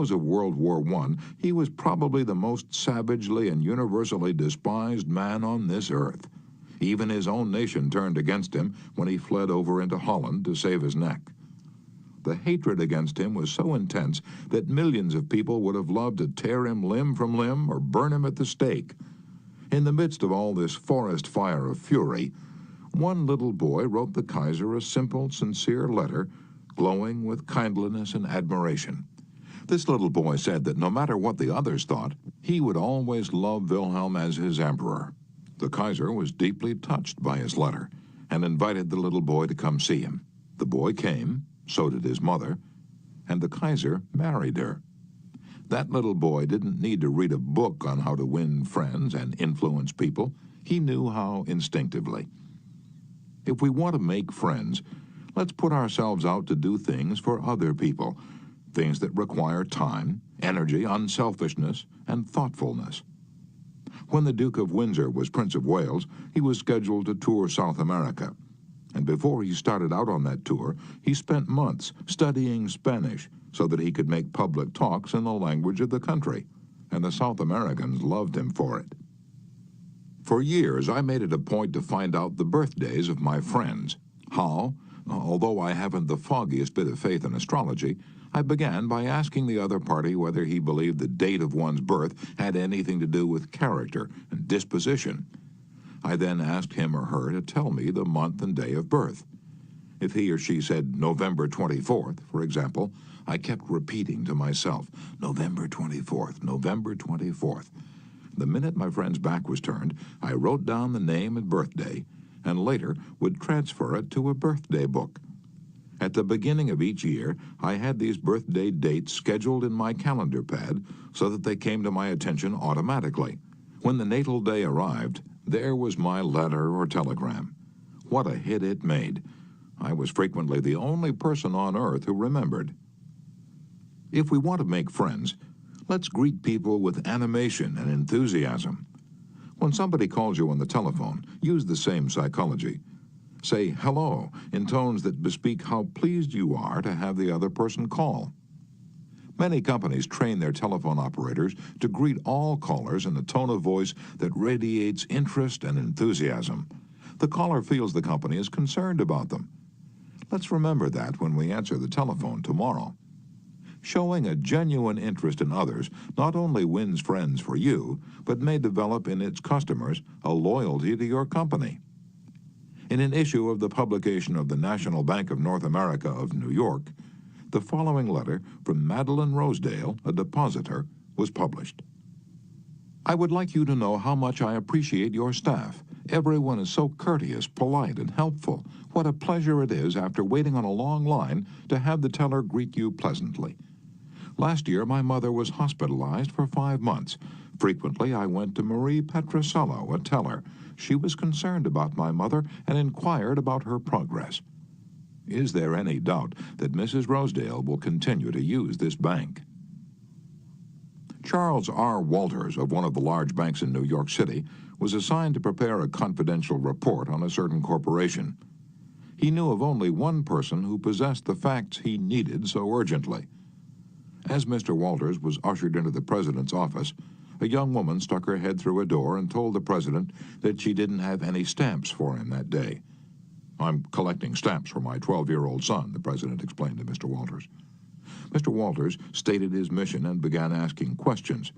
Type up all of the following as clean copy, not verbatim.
close of World War I, he was probably the most savagely and universally despised man on this earth. Even his own nation turned against him when he fled over into Holland to save his neck. The hatred against him was so intense that millions of people would have loved to tear him limb from limb or burn him at the stake. In the midst of all this forest fire of fury, one little boy wrote the Kaiser a simple, sincere letter, glowing with kindliness and admiration. This little boy said that no matter what the others thought, he would always love Wilhelm as his emperor. The Kaiser was deeply touched by his letter and invited the little boy to come see him. The boy came, so did his mother, and the Kaiser married her. That little boy didn't need to read a book on how to win friends and influence people. He knew how instinctively. If we want to make friends, let's put ourselves out to do things for other people, things that require time, energy, unselfishness, and thoughtfulness. When the Duke of Windsor was Prince of Wales, he was scheduled to tour South America. And before he started out on that tour, he spent months studying Spanish so that he could make public talks in the language of the country, and the South Americans loved him for it. For years, I made it a point to find out the birthdays of my friends. How? Although I haven't the foggiest bit of faith in astrology, I began by asking the other party whether he believed the date of one's birth had anything to do with character and disposition. I then asked him or her to tell me the month and day of birth. If he or she said November 24th, for example, I kept repeating to myself, November 24th, November 24th. The minute my friend's back was turned, I wrote down the name and birthday, and later would transfer it to a birthday book. At the beginning of each year, I had these birthday dates scheduled in my calendar pad so that they came to my attention automatically. When the natal day arrived, there was my letter or telegram. What a hit it made. I was frequently the only person on earth who remembered. If we want to make friends, let's greet people with animation and enthusiasm. When somebody calls you on the telephone, use the same psychology. Say hello in tones that bespeak how pleased you are to have the other person call. Many companies train their telephone operators to greet all callers in a tone of voice that radiates interest and enthusiasm. The caller feels the company is concerned about them. Let's remember that when we answer the telephone tomorrow. Showing a genuine interest in others not only wins friends for you, but may develop in its customers a loyalty to your company. In an issue of the publication of the National Bank of North America of New York, the following letter from Madeline Rosedale, a depositor, was published. I would like you to know how much I appreciate your staff. Everyone is so courteous, polite, and helpful. What a pleasure it is, after waiting on a long line, to have the teller greet you pleasantly. Last year, my mother was hospitalized for 5 months. Frequently, I went to Marie Petrosello, a teller. She was concerned about my mother and inquired about her progress. Is there any doubt that Mrs. Rosedale will continue to use this bank? Charles R. Walters of one of the large banks in New York City was assigned to prepare a confidential report on a certain corporation. He knew of only one person who possessed the facts he needed so urgently. As Mr. Walters was ushered into the president's office, a young woman stuck her head through a door and told the president that she didn't have any stamps for him that day. I'm collecting stamps for my 12-year-old son, the president explained to Mr. Walters. Mr. Walters stated his mission and began asking questions.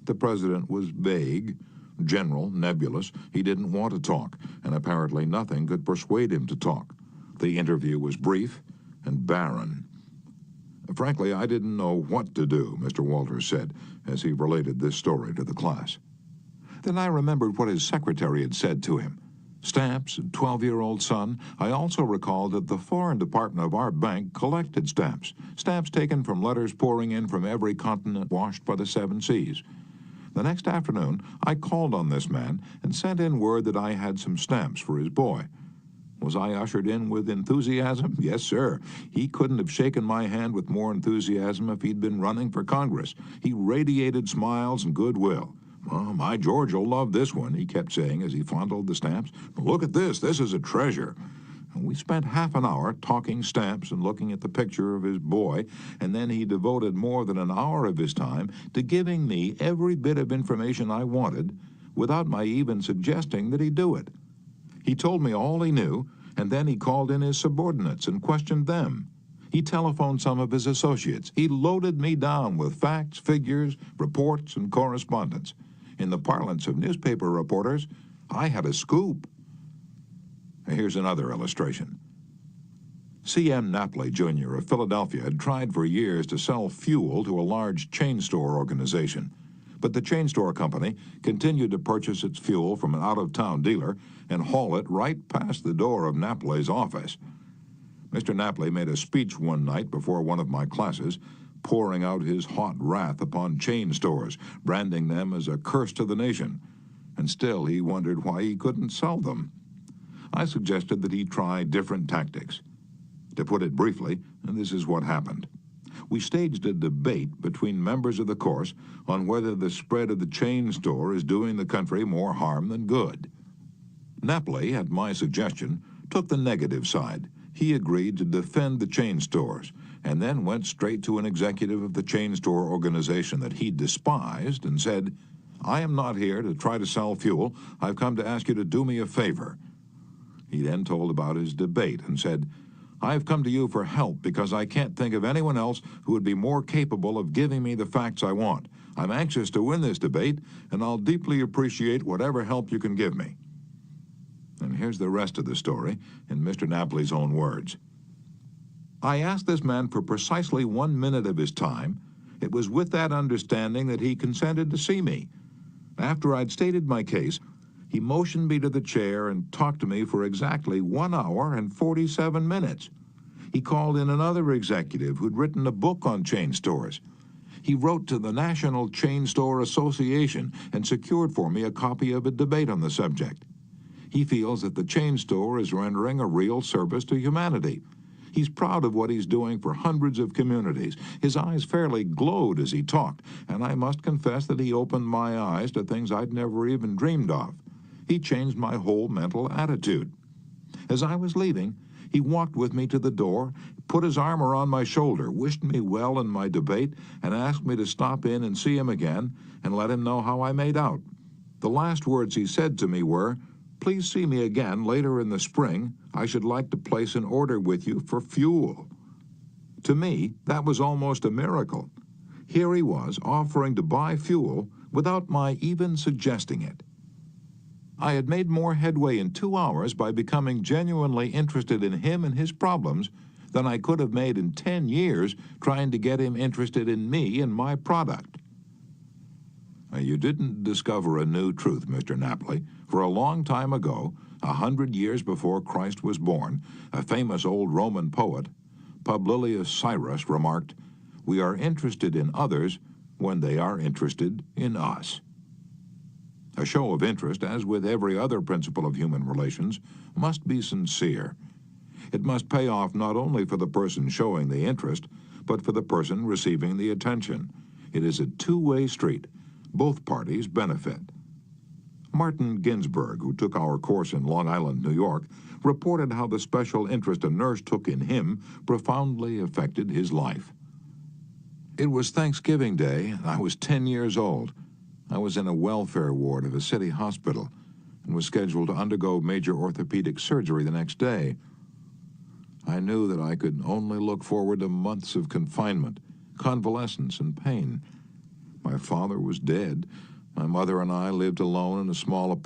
The president was vague, general, nebulous. He didn't want to talk, and apparently nothing could persuade him to talk. The interview was brief and barren. Frankly, I didn't know what to do, Mr. Walters said, as he related this story to the class. Then I remembered what his secretary had said to him. Stamps, 12-year-old son. I also recalled that the foreign department of our bank collected stamps. Stamps taken from letters pouring in from every continent washed by the 7 seas. The next afternoon, I called on this man and sent in word that I had some stamps for his boy. Was I ushered in with enthusiasm? Yes, sir. He couldn't have shaken my hand with more enthusiasm if he'd been running for Congress. He radiated smiles and goodwill. "Oh, my George will love this one," he kept saying as he fondled the stamps. "Look at this. This is a treasure." And we spent half an hour talking stamps and looking at the picture of his boy, and then he devoted more than an hour of his time to giving me every bit of information I wanted without my even suggesting that he do it. He told me all he knew, and then he called in his subordinates and questioned them. He telephoned some of his associates. He loaded me down with facts, figures, reports, and correspondence. In the parlance of newspaper reporters, I had a scoop. Here's another illustration. C.M. Napoli, Jr. of Philadelphia had tried for years to sell fuel to a large chain store organization, but the chain store company continued to purchase its fuel from an out-of-town dealer and haul it right past the door of Napoli's office. Mr. Napoli made a speech one night before one of my classes, pouring out his hot wrath upon chain stores, branding them as a curse to the nation, and still he wondered why he couldn't sell them. I suggested that he try different tactics. To put it briefly, this is what happened. We staged a debate between members of the course on whether the spread of the chain store is doing the country more harm than good. Napoli, at my suggestion, took the negative side. He agreed to defend the chain stores, and then went straight to an executive of the chain store organization that he despised and said, "I am not here to try to sell fuel. I've come to ask you to do me a favor." He then told about his debate and said, "I've come to you for help because I can't think of anyone else who would be more capable of giving me the facts I want. I'm anxious to win this debate, and I'll deeply appreciate whatever help you can give me." And here's the rest of the story in Mr. Napoli's own words. "I asked this man for precisely 1 minute of his time. It was with that understanding that he consented to see me. After I'd stated my case, he motioned me to the chair and talked to me for exactly 1 hour and 47 minutes. He called in another executive who'd written a book on chain stores. He wrote to the National Chain Store Association and secured for me a copy of a debate on the subject. He feels that the chain store is rendering a real service to humanity. He's proud of what he's doing for hundreds of communities. His eyes fairly glowed as he talked, and I must confess that he opened my eyes to things I'd never even dreamed of. He changed my whole mental attitude. As I was leaving, he walked with me to the door, put his arm around my shoulder, wished me well in my debate, and asked me to stop in and see him again and let him know how I made out. The last words he said to me were, 'Please see me again later in the spring. I should like to place an order with you for fuel.' To me, that was almost a miracle. Here he was offering to buy fuel without my even suggesting it. I had made more headway in 2 hours by becoming genuinely interested in him and his problems than I could have made in 10 years trying to get him interested in me and my product." You didn't discover a new truth, Mr. Napoli. For a long time ago, 100 years before Christ was born, a famous old Roman poet, Publilius Cyrus, remarked, "We are interested in others when they are interested in us." A show of interest, as with every other principle of human relations, must be sincere. It must pay off not only for the person showing the interest, but for the person receiving the attention. It is a two-way street. Both parties benefit. Martin Ginsburg, who took our course in Long Island, New York, reported how the special interest a nurse took in him profoundly affected his life. "It was Thanksgiving Day, and I was 10 years old. I was in a welfare ward of a city hospital and was scheduled to undergo major orthopedic surgery the next day. I knew that I could only look forward to months of confinement, convalescence, and pain. My father was dead. My mother and I lived alone in a small apartment.